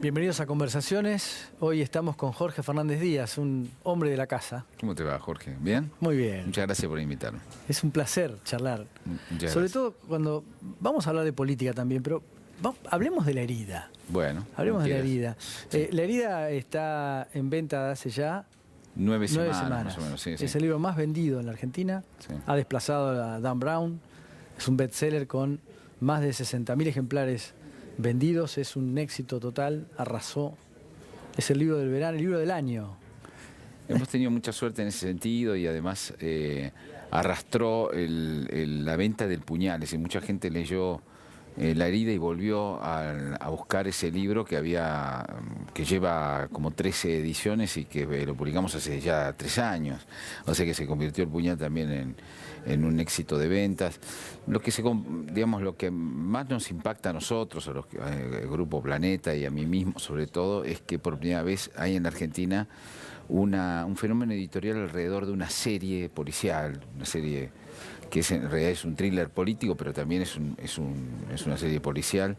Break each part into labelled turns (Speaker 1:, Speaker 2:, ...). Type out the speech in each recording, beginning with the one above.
Speaker 1: Bienvenidos a Conversaciones. Hoy estamos con Jorge Fernández Díaz, un hombre de la casa.
Speaker 2: ¿Cómo te va, Jorge? ¿Bien?
Speaker 1: Muy bien.
Speaker 2: Muchas gracias por invitarme.
Speaker 1: Es un placer charlar.
Speaker 2: Muchas
Speaker 1: Sobre
Speaker 2: gracias.
Speaker 1: todo cuando vamos a hablar de política también, pero hablemos de la herida.
Speaker 2: Bueno,
Speaker 1: Hablemos
Speaker 2: como
Speaker 1: de la
Speaker 2: quieras.
Speaker 1: herida. La herida está en venta hace ya
Speaker 2: 9
Speaker 1: 9
Speaker 2: semanas,
Speaker 1: semanas.
Speaker 2: más o menos. Sí,
Speaker 1: Es
Speaker 2: sí.
Speaker 1: el libro más vendido en la Argentina.
Speaker 2: Sí.
Speaker 1: Ha desplazado a Dan Brown. Es un bestseller con más de 60.000 ejemplares vendidos. Es un éxito total. Arrasó. Es el libro del verano, el libro del año.
Speaker 2: Hemos tenido mucha suerte en ese sentido y además arrastró la venta del puñal. Es decir, mucha gente leyó La herida y volvió a buscar ese libro que lleva como 13 ediciones y que lo publicamos hace ya 3 años. O sea que se convirtió el puñal también en un éxito de ventas. Lo que más nos impacta a nosotros, al Grupo Planeta y a mí mismo sobre todo, es que por primera vez hay en la Argentina un fenómeno editorial alrededor de una serie policial, una serie que en realidad es un thriller político, pero también es una serie policial,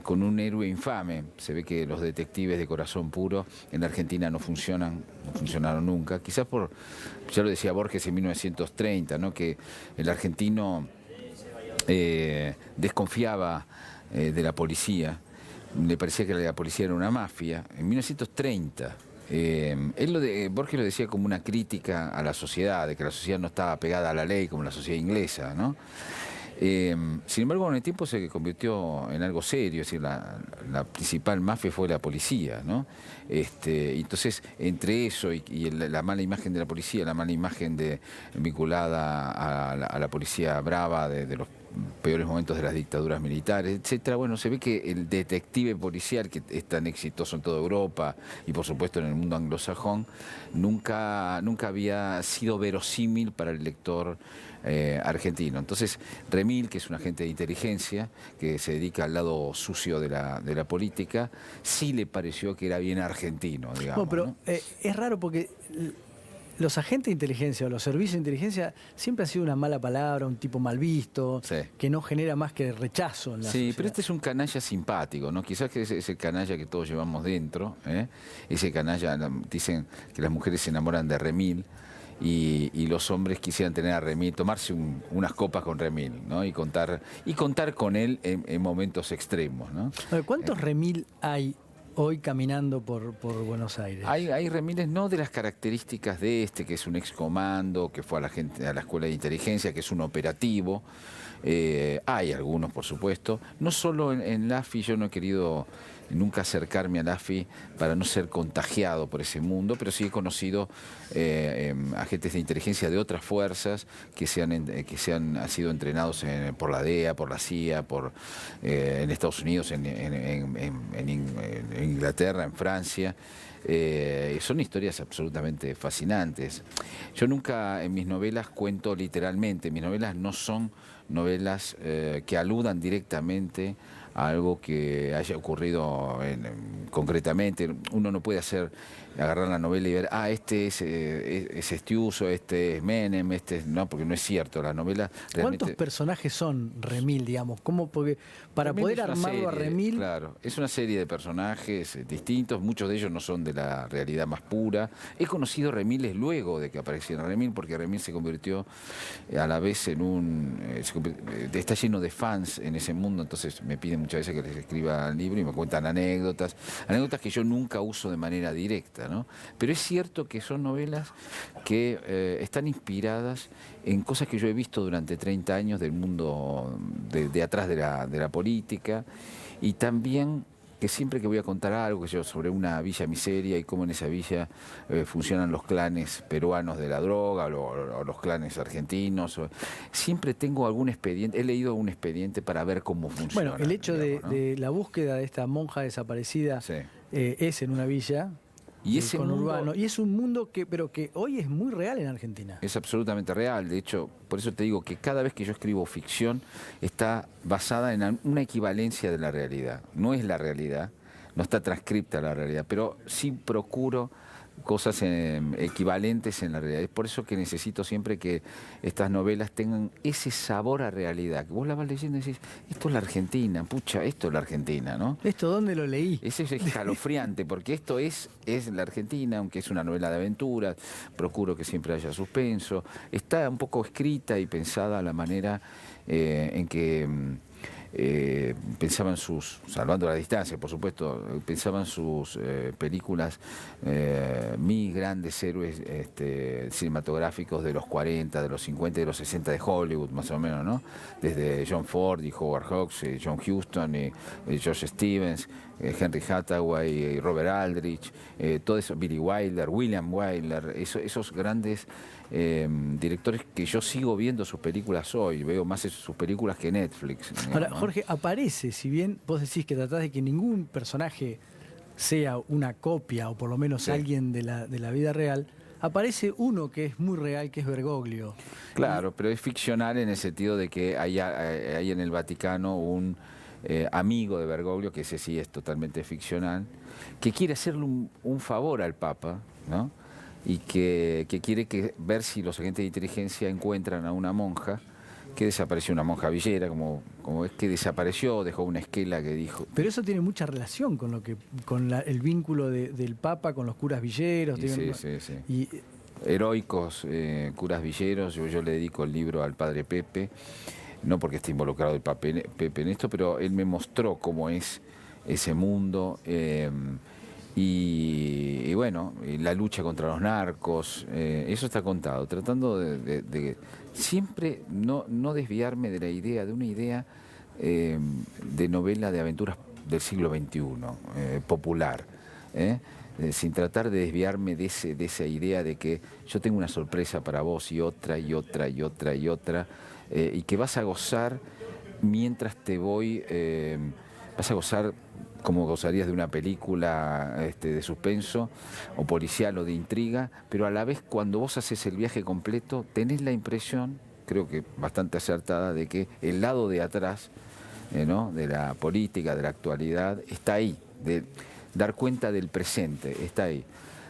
Speaker 2: con un héroe infame. Se ve que los detectives de corazón puro en la Argentina no funcionaron nunca. Quizás ya lo decía Borges en 1930, ¿no? Que el argentino desconfiaba de la policía, le parecía que la policía era una mafia. En 1930... Borges lo decía como una crítica a la sociedad, de que la sociedad no estaba pegada a la ley como la sociedad inglesa, ¿no? Sin embargo, con el tiempo se convirtió en algo serio, es decir, la principal mafia fue la policía, ¿no? Entonces, entre eso y la mala imagen de la policía, la mala imagen vinculada a la policía brava de los peores momentos de las dictaduras militares, etcétera. Bueno, se ve que el detective policial, que es tan exitoso en toda Europa y por supuesto en el mundo anglosajón, nunca había sido verosímil para el lector argentino. Entonces, Remil, que es un agente de inteligencia que se dedica al lado sucio de la política, sí le pareció que era bien argentino, digamos.
Speaker 1: Bueno, pero
Speaker 2: ¿no?
Speaker 1: es raro porque los agentes de inteligencia o los servicios de inteligencia siempre ha sido una mala palabra, un tipo mal visto,
Speaker 2: Sí.
Speaker 1: que no genera más que rechazo en la
Speaker 2: Sí,
Speaker 1: sociedad.
Speaker 2: pero este es un canalla simpático, ¿no? Quizás que es el canalla que todos llevamos dentro, ¿eh? Ese canalla, dicen que las mujeres se enamoran de Remil y los hombres quisieran tener a Remil, tomarse unas copas con Remil, ¿no? Y contar con él en momentos extremos, ¿no?
Speaker 1: A ver, ¿cuántos Remil hay hoy caminando por Buenos Aires?
Speaker 2: Hay remiles no de las características de que es un excomando, que fue a la escuela de inteligencia, que es un operativo. Hay algunos, por supuesto. No solo en la AFI, yo no he querido nunca acercarme a la AFI para no ser contagiado por ese mundo, pero sí he conocido agentes de inteligencia de otras fuerzas que han sido entrenados por la DEA, por la CIA, en Estados Unidos, en Inglaterra, en Francia. Son historias absolutamente fascinantes. Yo nunca en mis novelas cuento literalmente, mis novelas no son novelas que aludan directamente a algo que haya ocurrido concretamente. Uno no puede agarrar la novela y ver, este es Estiuso, este es Menem, no, porque no es cierto. La novela realmente...
Speaker 1: ¿Cuántos personajes son Remil, digamos? Porque para
Speaker 2: Remil
Speaker 1: poder
Speaker 2: es una
Speaker 1: armarlo a
Speaker 2: serie,
Speaker 1: Remil...
Speaker 2: Claro, es una serie de personajes distintos, muchos de ellos no son de la realidad más pura. He conocido Remiles luego de que apareciera Remil, porque Remil se convirtió a la vez está lleno de fans en ese mundo, entonces me piden muchas veces que les escriba el libro y me cuentan anécdotas que yo nunca uso de manera directa, ¿no? Pero es cierto que son novelas que están inspiradas en cosas que yo he visto durante 30 años del mundo de atrás de la política, y también que siempre que voy a contar algo sobre una villa miseria y cómo en esa villa funcionan los clanes peruanos de la droga o los clanes argentinos, siempre tengo algún expediente, he leído algún expediente para ver cómo funciona.
Speaker 1: Bueno, el hecho
Speaker 2: digamos, ¿no?
Speaker 1: de la búsqueda de esta monja desaparecida
Speaker 2: Sí.
Speaker 1: Es en una villa,
Speaker 2: Y ese
Speaker 1: conurbano,
Speaker 2: mundo
Speaker 1: y es un mundo que hoy es muy real en Argentina.
Speaker 2: es absolutamente real. De hecho, por eso te digo que cada vez que yo escribo ficción está basada en una equivalencia de la realidad. No es la realidad, no está transcripta la realidad, pero sí procuro cosas equivalentes en la realidad. Es por eso que necesito siempre que estas novelas tengan ese sabor a realidad, que vos la vas leyendo y decís, esto es la Argentina, pucha, esto es la Argentina, ¿no?
Speaker 1: ¿Esto dónde lo leí?
Speaker 2: Ese es escalofriante, porque esto es la Argentina, aunque es una novela de aventuras, procuro que siempre haya suspenso, está un poco escrita y pensada a la manera en que pensaban salvando la distancia, por supuesto, pensaban sus películas, mis grandes héroes cinematográficos de los 40, de los 50 y de los 60 de Hollywood, más o menos, ¿no? Desde John Ford y Howard Hawks, John Huston, George Stevens, Henry Hathaway, Robert Aldrich, todo eso, Billy Wilder, William Wyler, esos grandes directores que yo sigo viendo sus películas hoy, veo más sus películas que Netflix.
Speaker 1: Ahora,
Speaker 2: ¿no?
Speaker 1: Jorge, aparece, si bien vos decís que tratás de que ningún personaje sea una copia, o por lo menos
Speaker 2: Sí.
Speaker 1: alguien de la vida real, aparece uno que es muy real, que es Bergoglio.
Speaker 2: Claro, pero es ficcional en el sentido de que hay en el Vaticano un amigo de Bergoglio, que ese sí es totalmente ficcional, que quiere hacerle un favor al Papa, ¿no? Y que quiere ver si los agentes de inteligencia encuentran a una monja que desapareció, una monja villera, como es que desapareció, dejó una esquela que dijo...
Speaker 1: Pero eso tiene mucha relación con el vínculo del Papa con los curas villeros.
Speaker 2: Sí. Heroicos curas villeros, yo le dedico el libro al padre Pepe, no porque esté involucrado el Pepe en esto, pero él me mostró cómo es ese mundo, y bueno, la lucha contra los narcos, eso está contado, tratando de siempre no desviarme de una idea de novela de aventuras del siglo XXI, popular, sin tratar de desviarme de esa idea de que yo tengo una sorpresa para vos y otra, y que vas a gozar mientras te voy, vas a gozar como gozarías de una película de suspenso o policial o de intriga, pero a la vez cuando vos haces el viaje completo tenés la impresión, creo que bastante acertada, de que el lado de atrás, ¿no?, de la política, de la actualidad, está ahí, de dar cuenta del presente, está ahí.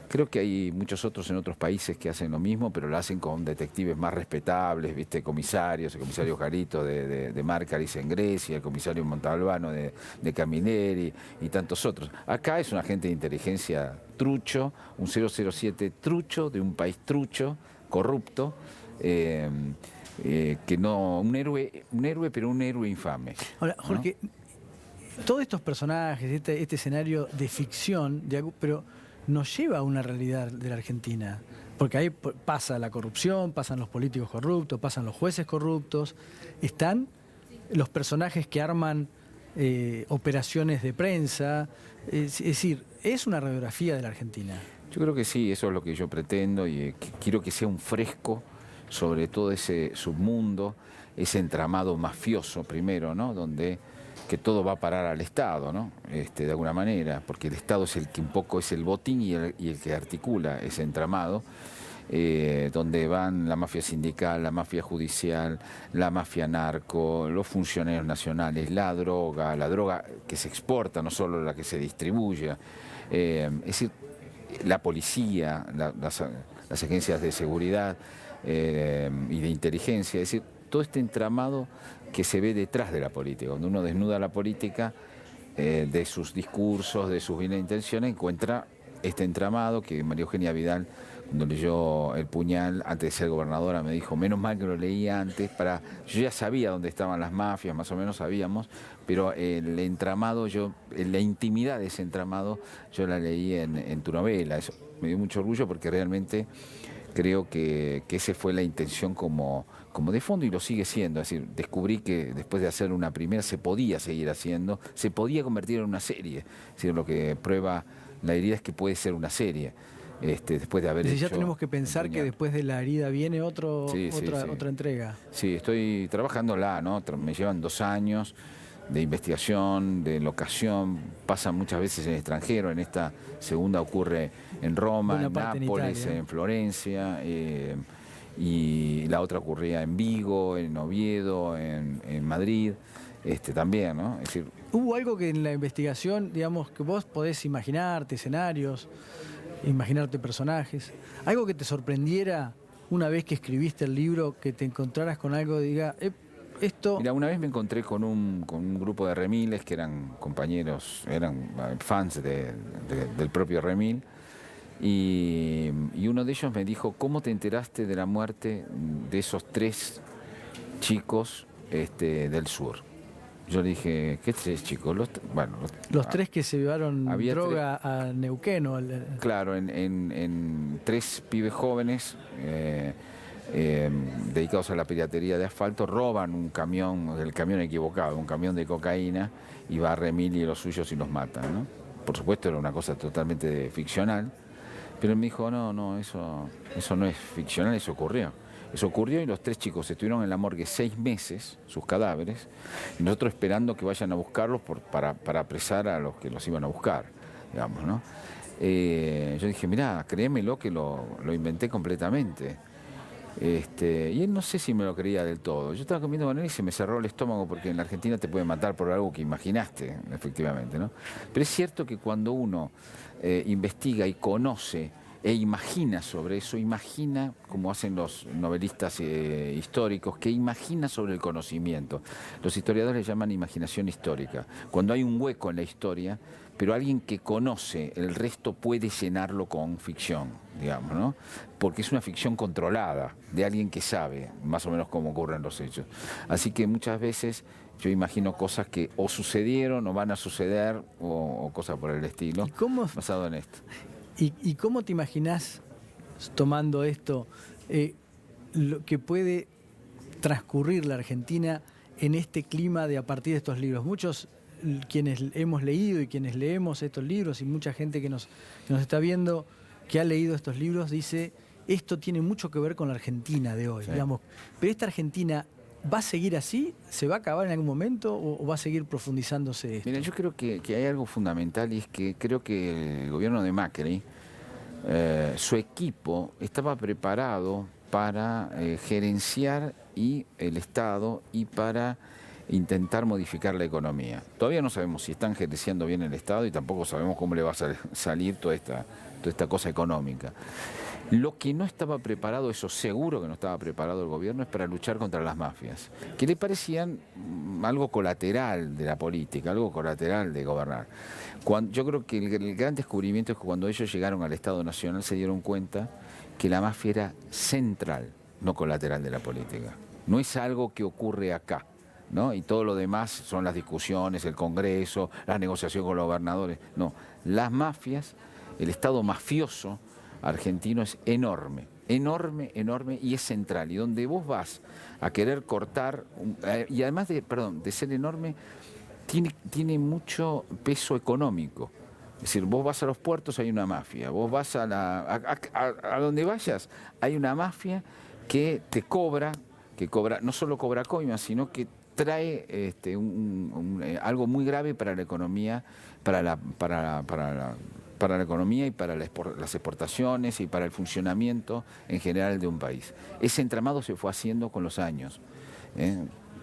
Speaker 2: Creo que hay muchos otros en otros países que hacen lo mismo, pero lo hacen con detectives más respetables, ¿viste? Comisarios, el comisario Jarito de Márcaris en Grecia, el comisario Montalbano de Camilleri y tantos otros. Acá es un agente de inteligencia trucho, un 007 trucho, de un país trucho, corrupto, que no, un héroe, pero un héroe infame.
Speaker 1: Ahora, Jorge, ¿no? Todos estos personajes, este escenario de ficción, pero nos lleva a una realidad de la Argentina. Porque ahí pasa la corrupción, pasan los políticos corruptos, pasan los jueces corruptos, están los personajes que arman operaciones de prensa. Es decir, es una radiografía de la Argentina.
Speaker 2: Yo creo que sí, eso es lo que yo pretendo y quiero que sea un fresco sobre todo ese submundo, ese entramado mafioso primero, ¿no?, donde que todo va a parar al Estado, ¿no? De alguna manera, porque el Estado es el que un poco es el botín y el que articula ese entramado, donde van la mafia sindical, la mafia judicial, la mafia narco, los funcionarios nacionales, la droga que se exporta, no solo la que se distribuye, es decir, la policía, las agencias de seguridad y de inteligencia, es decir, todo este entramado que se ve detrás de la política. Cuando uno desnuda la política de sus discursos, de sus buenas intenciones, encuentra este entramado que María Eugenia Vidal, cuando leyó El Puñal, antes de ser gobernadora, me dijo, menos mal que lo leía antes, yo ya sabía dónde estaban las mafias, más o menos sabíamos, pero el entramado, la intimidad de ese entramado, yo la leí en tu novela. Eso me dio mucho orgullo porque realmente creo que esa fue la intención como de fondo y lo sigue siendo. Es decir, descubrí que después de hacer una primera se podía seguir haciendo, se podía convertir en una serie. Es decir, lo que prueba La herida es que puede ser una serie. Después de haber hecho...
Speaker 1: Ya tenemos que pensar que después de La herida viene otra entrega.
Speaker 2: Sí, estoy trabajándola, ¿no? Me llevan 2 años de investigación, de locación, pasa muchas veces en el extranjero, en esta segunda ocurre en Roma, en Nápoles, en Florencia, y la otra ocurría en Vigo, en Oviedo, en Madrid, también, ¿no? Es decir,
Speaker 1: ¿hubo algo que en la investigación, digamos, que vos podés imaginarte, escenarios, imaginarte personajes. Algo que te sorprendiera una vez que escribiste el libro, que te encontraras con algo que diga, esto...
Speaker 2: Mira, una vez me encontré con un grupo de remiles que eran compañeros, eran fans del propio remil, y uno de ellos me dijo, ¿cómo te enteraste de la muerte de esos 3 chicos del sur? Yo le dije, ¿qué 3 chicos?
Speaker 1: Los 3 que se llevaron
Speaker 2: había
Speaker 1: droga a Neuquén.
Speaker 2: Claro, en 3 pibes jóvenes dedicados a la piratería de asfalto, roban un camión, el camión equivocado, un camión de cocaína, y va a Remil y los suyos y los matan, ¿no? Por supuesto era una cosa totalmente ficcional, pero él me dijo, no, eso no es ficcional, eso ocurrió. Eso ocurrió y los 3 chicos estuvieron en la morgue 6 meses, sus cadáveres, y nosotros esperando que vayan a buscarlos para apresar a los que los iban a buscar, digamos, ¿no? Yo dije, mirá, créemelo que lo inventé completamente. Y él no sé si me lo creía del todo. Yo estaba comiendo con él y se me cerró el estómago, porque en la Argentina te puede matar por algo que imaginaste, efectivamente, ¿no? Pero es cierto que cuando uno investiga y conoce e imagina sobre eso, imagina, como hacen los novelistas históricos, que imagina sobre el conocimiento. Los historiadores le llaman imaginación histórica. Cuando hay un hueco en la historia, pero alguien que conoce, el resto puede llenarlo con ficción, digamos, ¿no? Porque es una ficción controlada, de alguien que sabe más o menos cómo ocurren los hechos. Así que muchas veces yo imagino cosas que o sucedieron o van a suceder, o cosas por el estilo, basado en esto.
Speaker 1: ¿Y cómo te imaginás, tomando esto, lo que puede transcurrir la Argentina en este clima de a partir de estos libros? Muchos, quienes hemos leído y quienes leemos estos libros, y mucha gente que nos está viendo, que ha leído estos libros, dice, esto tiene mucho que ver con la Argentina de hoy, sí, digamos. Pero esta Argentina, ¿va a seguir así? ¿Se va a acabar en algún momento o va a seguir profundizándose esto?
Speaker 2: Mira, yo creo que hay algo fundamental, y es que creo que el gobierno de Macri, su equipo estaba preparado para gerenciar el Estado y para intentar modificar la economía. Todavía no sabemos si están gerenciando bien el Estado, y tampoco sabemos cómo le va a salir toda esta cosa económica. Lo que no estaba preparado, eso seguro que no estaba preparado el gobierno, es para luchar contra las mafias, que le parecían algo colateral de la política, algo colateral de gobernar. Yo creo que el gran descubrimiento es que cuando ellos llegaron al Estado Nacional se dieron cuenta que la mafia era central, no colateral de la política. No es algo que ocurre acá, ¿no? Y todo lo demás son las discusiones, el Congreso, la negociación con los gobernadores. No, las mafias, el Estado mafioso argentino es enorme, y es central. Y donde vos vas a querer cortar, y además de ser enorme, tiene mucho peso económico. Es decir, vos vas a los puertos, hay una mafia. Vos vas a donde vayas, hay una mafia que te cobra, no solo cobra coimas, sino que trae algo muy grave para la economía, para la economía y para las exportaciones y para el funcionamiento en general de un país. Ese entramado se fue haciendo con los años.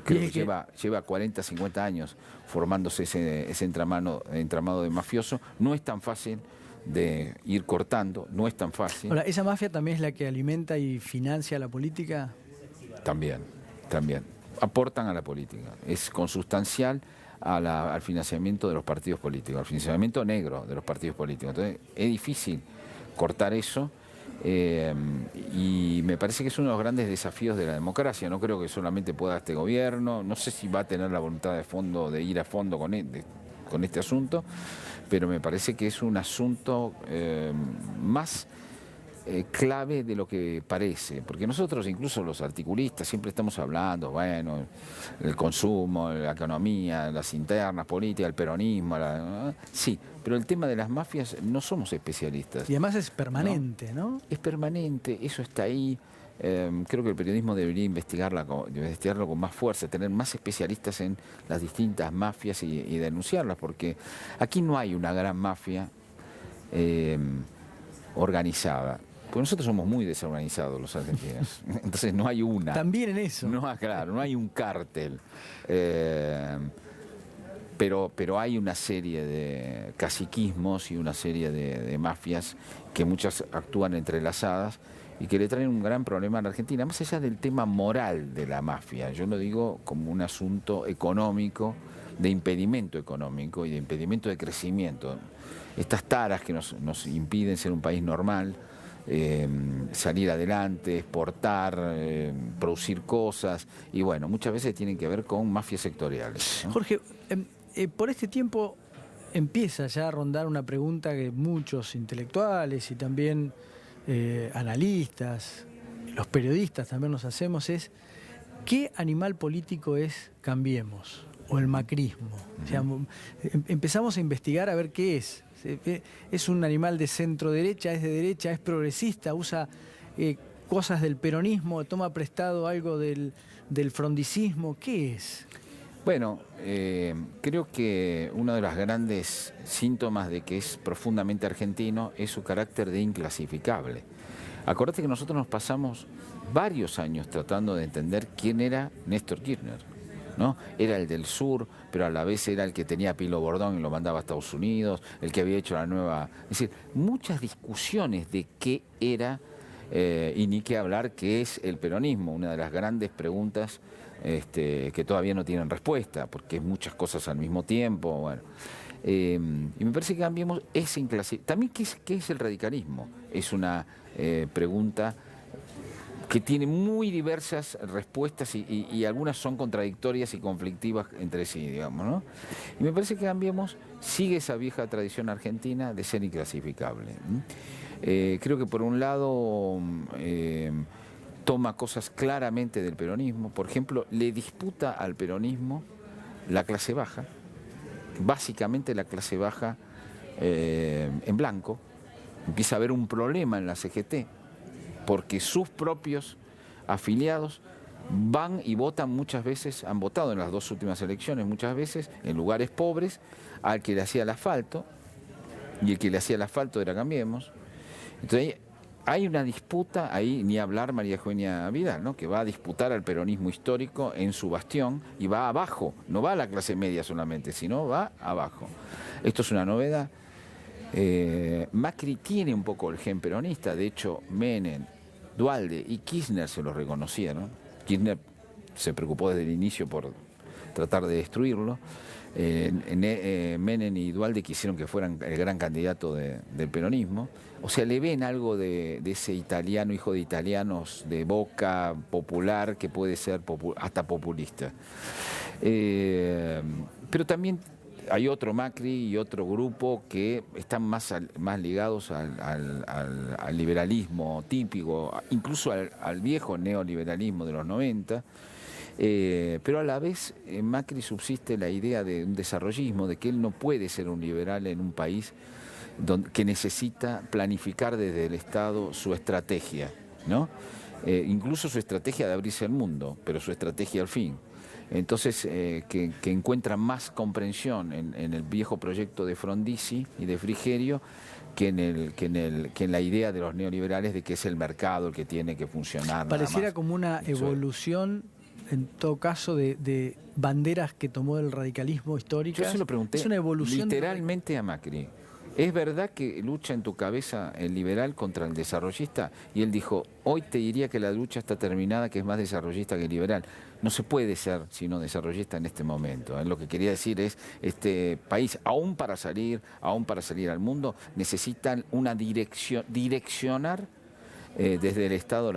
Speaker 2: Creo que lleva 40, 50 años formándose ese entramado de mafioso. No es tan fácil de ir cortando, no es tan fácil.
Speaker 1: Ahora, ¿esa mafia también es la que alimenta y financia la política?
Speaker 2: También. Aportan a la política. Es consustancial al financiamiento de los partidos políticos, al financiamiento negro de los partidos políticos. Entonces, es difícil cortar eso, y me parece que es uno de los grandes desafíos de la democracia. No creo que solamente pueda este gobierno, no sé si va a tener la voluntad de ir a fondo con este asunto, pero me parece que es un asunto más clave de lo que parece, porque nosotros, incluso los articulistas, siempre estamos hablando, bueno, el consumo, la economía, las internas, política, el peronismo, sí, pero el tema de las mafias no somos especialistas.
Speaker 1: Y además es permanente, ¿no?
Speaker 2: Es permanente, eso está ahí. Creo que el periodismo debería investigarlo con más fuerza, tener más especialistas en las distintas mafias y denunciarlas, porque aquí no hay una gran mafia organizada. Porque nosotros somos muy desorganizados los argentinos, entonces no hay una.
Speaker 1: También en eso.
Speaker 2: No, claro, no hay un cártel. pero hay una serie de caciquismos y una serie de mafias que muchas actúan entrelazadas y que le traen un gran problema a la Argentina, más allá del tema moral de la mafia. Yo lo digo como un asunto económico, de impedimento económico y de impedimento de crecimiento. Estas taras que nos impiden ser un país normal, salir adelante, exportar, producir cosas, y bueno, muchas veces tienen que ver con mafias sectoriales, ¿no?
Speaker 1: Jorge, por este tiempo empieza ya a rondar una pregunta que muchos intelectuales y también analistas, los periodistas también nos hacemos, es ¿qué animal político es Cambiemos o el macrismo? O sea, empezamos a investigar a ver qué es. ¿Es un animal de centro derecha, es de derecha, es progresista, usa cosas del peronismo, toma prestado algo del frondicismo? ¿Qué es?
Speaker 2: Bueno, creo que uno de los grandes síntomas de que es profundamente argentino es su carácter de inclasificable. Acordate que nosotros nos pasamos varios años tratando de entender quién era Néstor Kirchner, ¿no? Era el del sur, pero a la vez era el que tenía Pilo Bordón y lo mandaba a Estados Unidos, el que había hecho la nueva... Es decir, muchas discusiones de qué era, y ni qué hablar qué es el peronismo, una de las grandes preguntas que todavía no tienen respuesta, porque es muchas cosas al mismo tiempo, bueno. Y me parece que Cambiemos ese inclasificable. También, ¿qué es el radicalismo? Es una pregunta que tiene muy diversas respuestas y algunas son contradictorias y conflictivas entre sí, digamos, ¿no? Y me parece que Cambiemos sigue esa vieja tradición argentina de ser inclasificable. Creo que por un lado toma cosas claramente del peronismo, por ejemplo, le disputa al peronismo la clase baja, básicamente la clase baja en blanco. Empieza a haber un problema en la CGT, porque sus propios afiliados van y votan muchas veces, han votado en las dos últimas elecciones muchas veces, en lugares pobres, al que le hacía el asfalto, y el que le hacía el asfalto era Cambiemos. Entonces hay una disputa, ahí ni hablar María Eugenia Vidal, ¿no? Que va a disputar al peronismo histórico en su bastión y va abajo, no va a la clase media solamente, sino va abajo. Esto es una novedad. Macri tiene un poco el gen peronista, de hecho Menem, Duhalde y Kirchner se lo reconocieron. Kirchner se preocupó desde el inicio por tratar de destruirlo. Menem y Duhalde quisieron que fueran el gran candidato del peronismo. O sea, le ven algo de ese italiano, hijo de italianos, de Boca, popular, que puede ser hasta populista. Pero también hay otro Macri y otro grupo que están más ligados al liberalismo típico, incluso al viejo neoliberalismo de los 90, pero a la vez en Macri subsiste la idea de un desarrollismo, de que él no puede ser un liberal en un país que necesita planificar desde el Estado su estrategia, ¿no? Incluso su estrategia de abrirse al mundo, pero su estrategia al fin. Entonces, que encuentra más comprensión en el viejo proyecto de Frondizi y de Frigerio que en la idea de los neoliberales de que es el mercado el que tiene que funcionar.
Speaker 1: Pareciera como una evolución, en todo caso, de banderas que tomó el radicalismo histórico.
Speaker 2: Yo se lo pregunté
Speaker 1: es una evolución
Speaker 2: literalmente a Macri. ¿Es verdad que lucha en tu cabeza el liberal contra el desarrollista? Y él dijo, hoy te diría que la lucha está terminada, que es más desarrollista que liberal. No se puede ser sino desarrollista en este momento. Lo que quería decir es, este país, aún para salir al mundo, necesitan una direccionar desde el Estado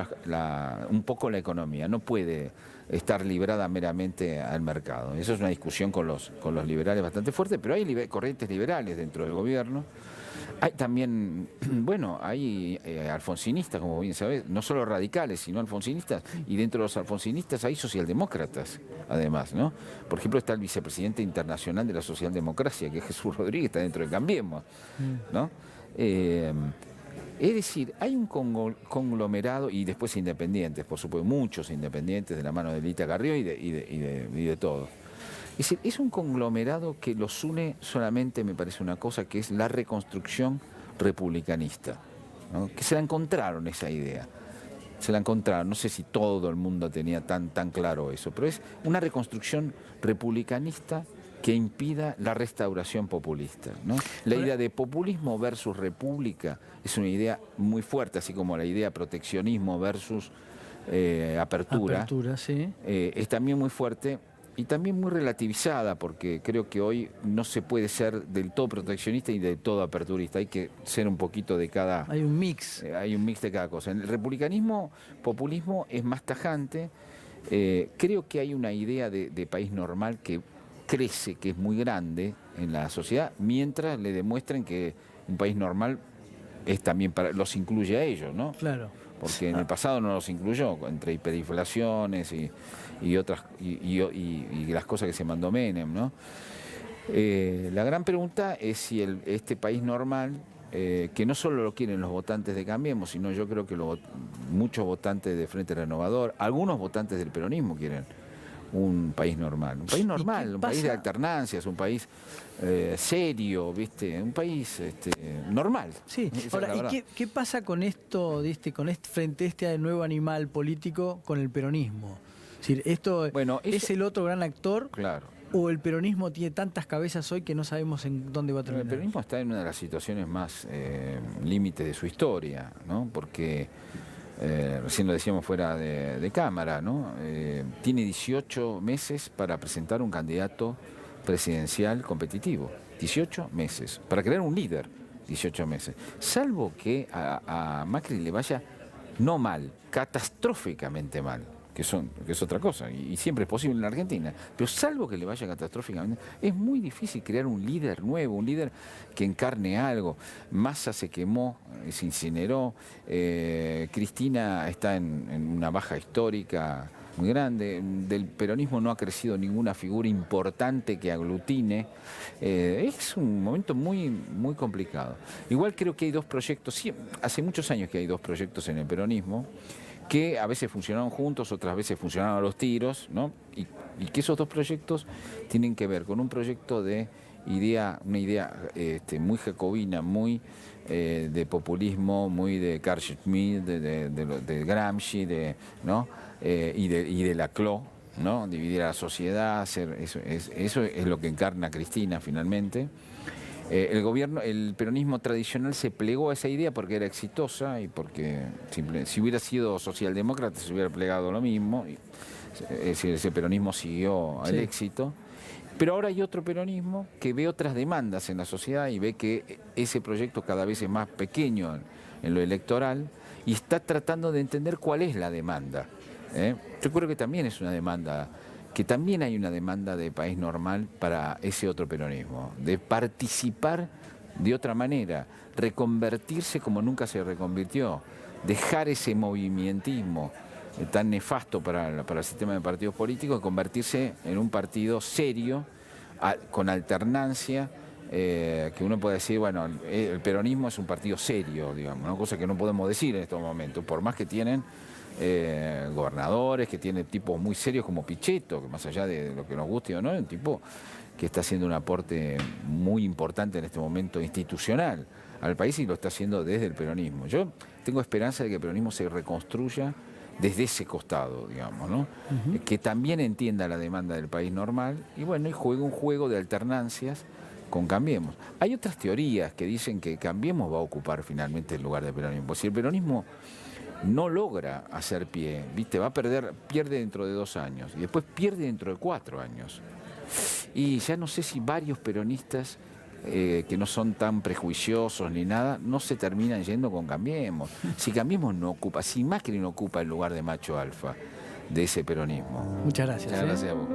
Speaker 2: un poco la economía. No puede estar librada meramente al mercado. Eso es una discusión con los liberales bastante fuerte, pero hay corrientes liberales dentro del gobierno. Hay también, bueno, hay alfonsinistas, como bien sabés, no solo radicales, sino alfonsinistas, y dentro de los alfonsinistas hay socialdemócratas, además, ¿no? Por ejemplo, está el vicepresidente internacional de la socialdemocracia, que es Jesús Rodríguez, está dentro de Cambiemos, ¿no? Es decir, hay un conglomerado, y después independientes, por supuesto, muchos independientes de la mano de Lita Carrió y de todos. Es decir, es un conglomerado que los une solamente, me parece una cosa, que es la reconstrucción republicanista, ¿no? Que se la encontraron esa idea. Se la encontraron, no sé si todo el mundo tenía tan claro eso, pero es una reconstrucción republicanista que impida la restauración populista, ¿no? La idea de populismo versus república es una idea muy fuerte, así como la idea proteccionismo versus apertura.
Speaker 1: Apertura, sí.
Speaker 2: Es también muy fuerte y también muy relativizada, porque creo que hoy no se puede ser del todo proteccionista y del todo aperturista. Hay que ser un poquito de cada...
Speaker 1: Hay un mix.
Speaker 2: Hay un mix de cada cosa. En el republicanismo, populismo es más tajante. Creo que hay una idea de país normal que crece, que es muy grande en la sociedad, mientras le demuestren que un país normal es también los incluye a ellos, ¿no?
Speaker 1: Claro.
Speaker 2: Porque en el pasado no los incluyó, entre hiperinflaciones y otras y las cosas que se mandó Menem, ¿no? La gran pregunta es si este país normal, que no solo lo quieren los votantes de Cambiemos, sino yo creo que muchos votantes de Frente Renovador, algunos votantes del peronismo quieren un país normal, un país de alternancias, un país serio, ¿viste? Un país normal.
Speaker 1: Sí. Ahora, ¿y qué pasa con esto, frente a este nuevo animal político con el peronismo? Es decir, ¿es el otro gran actor?
Speaker 2: Claro.
Speaker 1: ¿O el peronismo tiene tantas cabezas hoy que no sabemos en dónde va a terminar?
Speaker 2: El peronismo está en una de las situaciones más límites de su historia, ¿no? Porque recién lo decíamos fuera de cámara, ¿no? Tiene 18 meses para presentar un candidato presidencial competitivo. 18 meses. Para crear un líder, 18 meses. Salvo que a Macri le vaya no mal, catastróficamente mal, que es otra cosa, y siempre es posible en la Argentina, pero salvo que le vaya catastróficamente, es muy difícil crear un líder nuevo, un líder que encarne algo. Massa se quemó, se incineró, Cristina está en una baja histórica muy grande, del peronismo no ha crecido ninguna figura importante que aglutine, es un momento muy, muy complicado. Igual creo que hay dos proyectos, sí, hace muchos años que hay dos proyectos en el peronismo, que a veces funcionaron juntos, otras veces funcionaron a los tiros, ¿no? Y que esos dos proyectos tienen que ver con un proyecto de una idea muy jacobina, muy de populismo, muy de Carl Schmitt, de Gramsci, ¿no? Y de Laclau, ¿no? Dividir a la sociedad, eso es lo que encarna Cristina finalmente. El peronismo tradicional se plegó a esa idea porque era exitosa y porque si hubiera sido socialdemócrata se hubiera plegado lo mismo. Es decir, ese peronismo siguió el éxito. Pero ahora hay otro peronismo que ve otras demandas en la sociedad y ve que ese proyecto cada vez es más pequeño en lo electoral y está tratando de entender cuál es la demanda. Yo creo que también es una demanda, que también hay una demanda de país normal para ese otro peronismo, de participar de otra manera, reconvertirse como nunca se reconvirtió, dejar ese movimentismo tan nefasto para el sistema de partidos políticos y convertirse en un partido serio, con alternancia, que uno puede decir, bueno, el peronismo es un partido serio, digamos, una cosa que no podemos decir en estos momentos, por más que tienen gobernadores, que tiene tipos muy serios como Pichetto, que más allá de lo que nos guste o no, es un tipo que está haciendo un aporte muy importante en este momento institucional al país y lo está haciendo desde el peronismo. Yo tengo esperanza de que el peronismo se reconstruya desde ese costado, digamos, ¿no? Que también entienda la demanda del país normal y bueno, y juegue un juego de alternancias con Cambiemos. Hay otras teorías que dicen que Cambiemos va a ocupar finalmente el lugar del peronismo. Pues si el peronismo no logra hacer pie, ¿viste? Pierde dentro de 2 años y después pierde dentro de 4 años. Y ya no sé si varios peronistas que no son tan prejuiciosos ni nada, no se terminan yendo con Cambiemos. Si Cambiemos no ocupa, si Macri no ocupa el lugar de macho alfa de ese peronismo.
Speaker 1: Muchas gracias.
Speaker 2: Muchas gracias a vos.